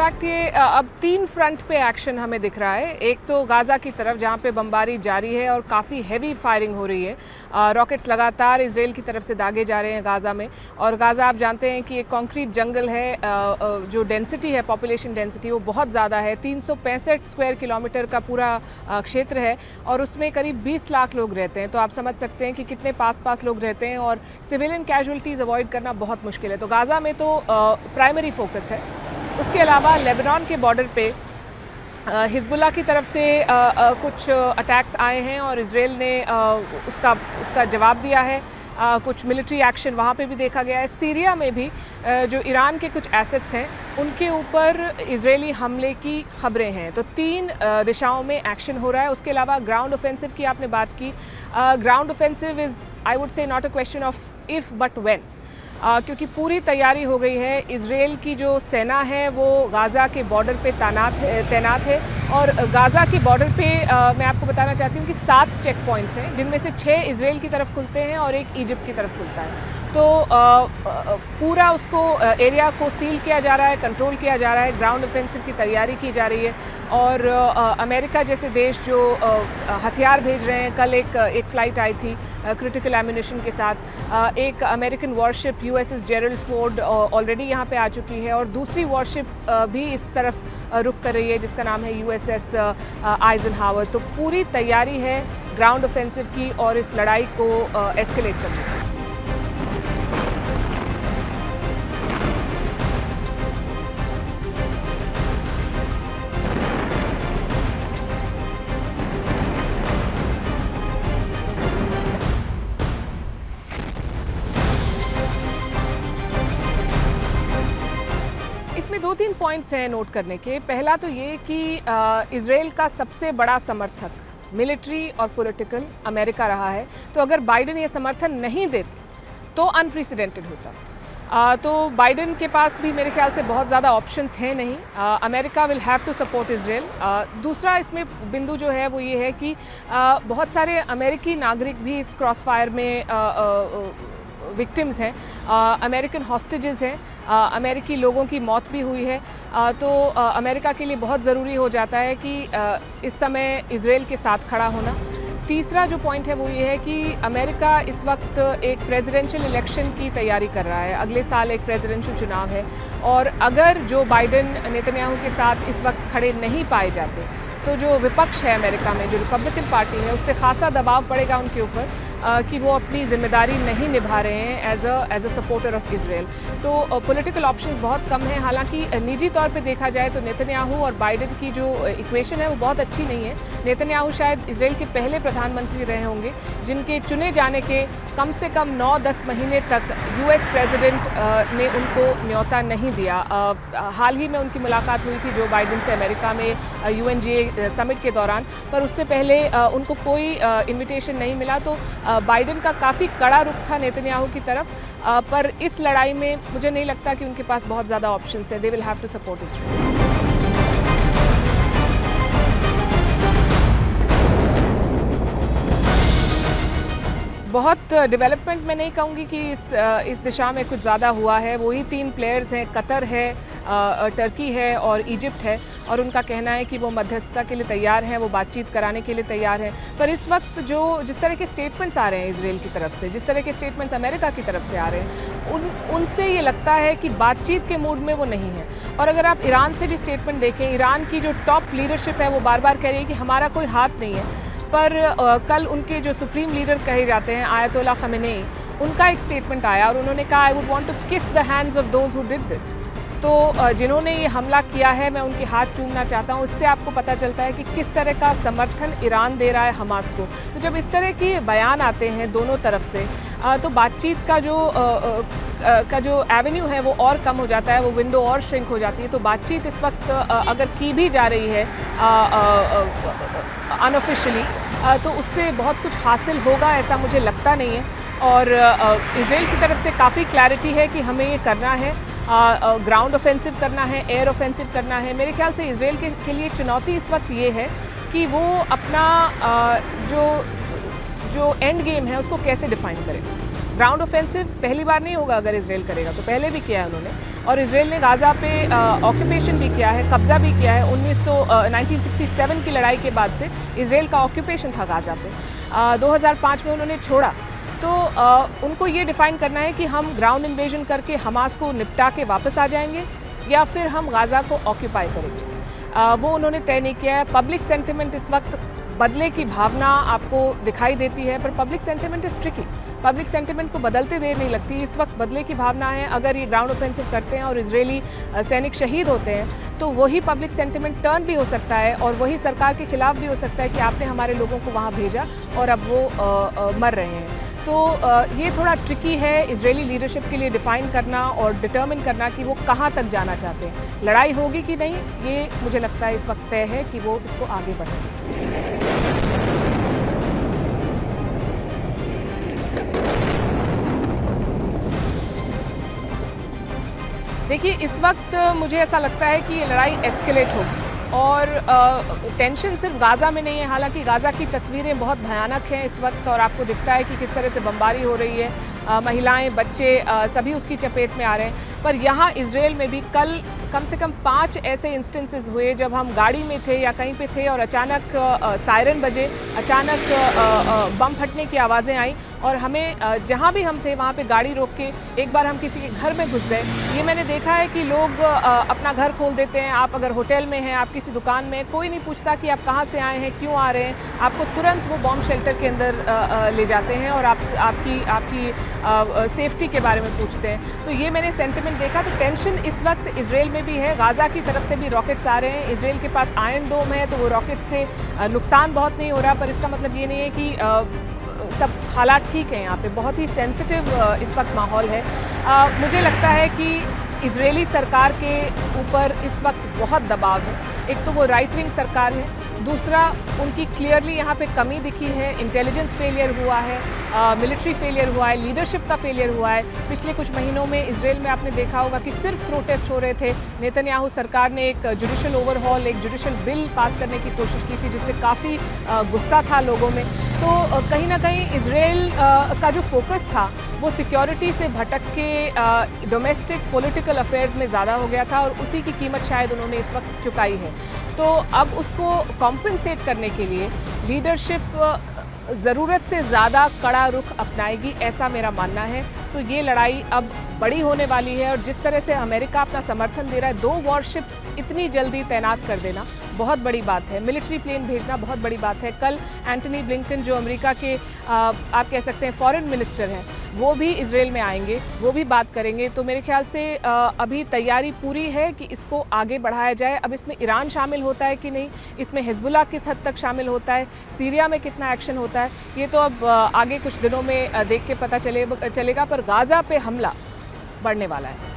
In fact ये अब 3 front पे एक्शन हमें दिख रहा है। एक तो गाज़ा की तरफ जहाँ पे बमबारी जारी है और काफ़ी हैवी फायरिंग हो रही है। रॉकेट्स लगातार इजराइल की तरफ से दागे जा रहे हैं गाज़ा में। और गाज़ा आप जानते हैं कि एक कंक्रीट जंगल है, जो डेंसिटी है, पॉपुलेशन डेंसिटी वो बहुत ज़्यादा है। 365 स्क्वायर किलोमीटर का पूरा क्षेत्र है और उसमें करीब 20 लाख लोग रहते हैं। तो आप समझ सकते हैं कि कितने पास लोग रहते हैं और सिविलियन कैजुअलिटीज़ अवॉइड करना बहुत मुश्किल है। तो गाज़ा में तो प्राइमरी फोकस है। उसके अलावा लेबनान के बॉर्डर पे हिजबुल्लाह की तरफ से कुछ अटैक्स आए हैं और इजराइल ने उसका जवाब दिया है। कुछ मिलिट्री एक्शन वहाँ पे भी देखा गया है। सीरिया में भी जो ईरान के कुछ एसेट्स हैं उनके ऊपर इजरायली हमले की खबरें हैं। तो 3 दिशाओं में एक्शन हो रहा है। उसके अलावा ग्राउंड ऑफेंसिव की आपने बात की। Ground offensive is I would say not a question of if but when, क्योंकि पूरी तैयारी हो गई है। इजराइल की जो सेना है वो गाज़ा के बॉर्डर पे तैनात है और गाज़ा की बॉर्डर पे मैं आपको बताना चाहती हूँ कि 7 चेक पॉइंट्स हैं, जिनमें से 6 इजराइल की तरफ खुलते हैं और 1 इजिप्ट की तरफ खुलता है। तो पूरा उसको एरिया को सील किया जा रहा है, कंट्रोल किया जा रहा है, ग्राउंड ऑफेंसिव की तैयारी की जा रही है। और अमेरिका जैसे देश जो हथियार भेज रहे हैं, कल एक फ़्लाइट आई थी क्रिटिकल एम्यूनिशन के साथ। एक American worship USS Gerald Ford already यहाँ पे आ चुकी है और दूसरी वॉरशिप भी इस तरफ रुक कर रही है जिसका नाम है USS आइजनहावर। तो पूरी तैयारी है ग्राउंड ऑफेंसिव की और इस लड़ाई को एस्केलेट करने की। इसमें 2-3 पॉइंट्स हैं नोट करने के। पहला तो ये कि इजराइल का सबसे बड़ा समर्थक मिलिट्री और पॉलिटिकल अमेरिका रहा है। तो अगर बाइडेन ये समर्थन नहीं देते तो अनप्रेसिडेंटेड होता। तो बाइडेन के पास भी मेरे ख्याल से बहुत ज़्यादा ऑप्शंस हैं नहीं। America will have to support Israel. दूसरा इसमें बिंदु जो है वो ये है कि बहुत सारे अमेरिकी नागरिक भी इस क्रॉस फायर में विक्टिम्स हैं, अमेरिकन हॉस्टेजेस हैं, अमेरिकी लोगों की मौत भी हुई है। तो अमेरिका के लिए बहुत ज़रूरी हो जाता है कि इस समय इजराइल के साथ खड़ा होना। तीसरा जो पॉइंट है वो ये है कि अमेरिका इस वक्त एक प्रेसिडेंशियल इलेक्शन की तैयारी कर रहा है। अगले साल एक प्रेसिडेंशियल चुनाव है और अगर जो बाइडेन नेतन्याहू के साथ इस वक्त खड़े नहीं पाए जाते तो जो विपक्ष है अमेरिका में, जो रिपब्लिकन पार्टी है, उससे खासा दबाव पड़ेगा उनके ऊपर कि वो अपनी जिम्मेदारी नहीं निभा रहे हैं as a supporter of Israel. तो पॉलिटिकल ऑप्शंस बहुत कम हैं। हालांकि निजी तौर पे देखा जाए तो नेतन्याहू और बाइडेन की जो इक्वेशन है वो बहुत अच्छी नहीं है। नेतन्याहू शायद इजराइल के पहले प्रधानमंत्री रहे होंगे जिनके चुने जाने के कम से कम 9-10 महीने तक US प्रेसिडेंट ने उनको न्योता नहीं दिया। हाल ही में उनकी मुलाकात हुई थी जो बाइडेन से अमेरिका में UNGA समिट के दौरान, पर उससे पहले उनको कोई इन्विटेशन नहीं मिला। तो बाइडेन का काफ़ी कड़ा रुख था नेतन्याहू की तरफ, पर इस लड़ाई में मुझे नहीं लगता कि उनके पास बहुत ज़्यादा ऑप्शंस हैं। They will have to support Israel. बहुत डेवलपमेंट मैं नहीं कहूँगी कि इस दिशा में कुछ ज़्यादा हुआ है। वही 3 प्लेयर्स हैं, कतर है, टर्की है और इजिप्ट है, और उनका कहना है कि वो मध्यस्थता के लिए तैयार हैं, वो बातचीत कराने के लिए तैयार हैं। पर इस वक्त जिस तरह के स्टेटमेंट्स आ रहे हैं इजराइल की तरफ से, जिस तरह के स्टेटमेंट्स अमेरिका की तरफ से आ रहे हैं, उनसे ये लगता है कि बातचीत के मूड में वो नहीं है। और अगर आप ईरान से भी स्टेटमेंट देखें, ईरान की जो टॉप लीडरशिप है वो बार बार कह रही है कि हमारा कोई हाथ नहीं है। पर कल उनके जो सुप्रीम लीडर कहे जाते हैं आयतोल्ला खमेनेई, उनका एक स्टेटमेंट आया और उन्होंने कहा आई वुड वांट टू किस the hands of those who did this. तो जिन्होंने ये हमला किया है मैं उनके हाथ चूमना चाहता हूँ। इससे आपको पता चलता है कि किस तरह का समर्थन ईरान दे रहा है हमास को। तो जब इस तरह के बयान आते हैं दोनों तरफ से तो बातचीत का जो एवेन्यू है वो और कम हो जाता है, वो विंडो और श्रिंक हो जाती है। तो बातचीत इस वक्त अगर की भी जा रही है अनऑफिशियली तो उससे बहुत कुछ हासिल होगा ऐसा मुझे लगता नहीं है। और इजराइल की तरफ से काफ़ी क्लैरिटी है कि हमें ये करना है, ग्राउंड ऑफेंसिव करना है, एयर ऑफेंसिव करना है। मेरे ख्याल से इजराइल के लिए चुनौती इस वक्त ये है कि वो अपना जो एंड गेम है उसको कैसे डिफाइन करें। ग्राउंड ऑफेंसिव पहली बार नहीं होगा, अगर इजराइल करेगा तो पहले भी किया है उन्होंने। और इसराइल ने गाज़ा पे ऑक्यूपेशन भी किया है, कब्ज़ा भी किया है। 1967 की लड़ाई के बाद से इसराइल का ऑक्यूपेशन था गाज़ा पे। 2005 में उन्होंने छोड़ा। तो उनको ये डिफ़ाइन करना है कि हम ग्राउंड इन्वेजन करके हमास को निपटा के वापस आ जाएंगे या फिर हम गाज़ा को ऑक्यूपाई करेंगे। वो उन्होंने तय नहीं किया है। पब्लिक सेंटिमेंट इस वक्त बदले की भावना आपको दिखाई देती है, पर public sentiment is tricky. Public sentiment को बदलते देर नहीं लगती। इस वक्त बदले की भावना है। अगर ये ग्राउंड ऑफेंसिव करते हैं और इजरायली सैनिक शहीद होते हैं तो वही पब्लिक सेंटिमेंट टर्न भी हो सकता है और वही सरकार के खिलाफ भी हो सकता है कि आपने हमारे लोगों को वहाँ भेजा और अब वो मर रहे हैं। तो ये थोड़ा ट्रिकी है इजरायली लीडरशिप के लिए डिफ़ाइन करना और डिटर्मिन करना कि वो कहाँ तक जाना चाहते हैं। लड़ाई होगी कि नहीं, ये मुझे लगता है इस वक्त तय है कि वो इसको आगे बढ़ाएंगे। देखिए, इस वक्त मुझे ऐसा लगता है कि ये लड़ाई एस्केलेट होगी और टेंशन सिर्फ गाज़ा में नहीं है। हालांकि गाज़ा की तस्वीरें बहुत भयानक हैं इस वक्त और आपको दिखता है कि किस तरह से बमबारी हो रही है। महिलाएं, बच्चे सभी उसकी चपेट में आ रहे हैं। पर यहाँ इजराइल में भी कल कम से कम 5 ऐसे इंस्टेंसेस हुए जब हम गाड़ी में थे या कहीं पे थे और अचानक सायरन बजे, अचानक बम फटने की आवाज़ें आई और हमें जहाँ भी हम थे वहाँ पे गाड़ी रोक के एक बार हम किसी के घर में घुस गए। ये मैंने देखा है कि लोग अपना घर खोल देते हैं। आप अगर होटल में हैं, आप किसी दुकान में, कोई नहीं पूछता कि आप कहाँ से आए हैं, क्यों आ रहे हैं। आपको तुरंत वो बॉम्ब शेल्टर के अंदर ले जाते हैं और आपकी सेफ्टी के बारे में पूछते हैं। तो ये मैंने सेंटिमेंट देखा। तो टेंशन इस वक्त इजराइल में भी है। गाज़ा की तरफ से भी रॉकेट्स आ रहे हैं। इजराइल के पास आयरन डोम है तो वो रॉकेट से नुकसान बहुत नहीं हो रहा, पर इसका मतलब ये नहीं है कि सब हालात ठीक है। यहाँ पे बहुत ही सेंसिटिव इस वक्त माहौल है। मुझे लगता है कि इजरायली सरकार के ऊपर इस वक्त बहुत दबाव है। एक तो वो राइट विंग सरकार है, दूसरा उनकी क्लियरली यहाँ पे कमी दिखी है। इंटेलिजेंस फेलियर हुआ है, मिलिट्री फेलियर हुआ है, लीडरशिप का फेलियर हुआ है। पिछले कुछ महीनों में इजराइल में आपने देखा होगा कि सिर्फ प्रोटेस्ट हो रहे थे। नेतन्याहू सरकार ने एक जुडिशल ओवरहॉल, एक जुडिशल बिल पास करने की कोशिश की थी जिससे काफ़ी गुस्सा था लोगों में। तो कहीं ना कहीं इजराइल का जो फोकस था वो सिक्योरिटी से भटक के डोमेस्टिक पॉलिटिकल अफेयर्स में ज़्यादा हो गया था और उसी की कीमत शायद उन्होंने इस वक्त चुकाई है। तो अब उसको कॉम्पनसेट करने के लिए लीडरशिप ज़रूरत से ज़्यादा कड़ा रुख अपनाएगी, ऐसा मेरा मानना है। तो ये लड़ाई अब बड़ी होने वाली है और जिस तरह से अमेरिका अपना समर्थन दे रहा है, 2 वॉरशिप्स इतनी जल्दी तैनात कर देना बहुत बड़ी बात है। मिलिट्री प्लेन भेजना बहुत बड़ी बात है। कल एंटनी ब्लिंकन जो अमेरिका के आप कह सकते हैं फॉरेन मिनिस्टर हैं, वो भी इजराइल में आएंगे, वो भी बात करेंगे। तो मेरे ख्याल से अभी तैयारी पूरी है कि इसको आगे बढ़ाया जाए। अब इसमें ईरान शामिल होता है कि नहीं, इसमें हिजबुल्लाह किस हद तक शामिल होता है, सीरिया में कितना एक्शन होता है, ये तो अब आगे कुछ दिनों में देख के पता चलेगा। पर गाज़ा पे हमला बढ़ने वाला है।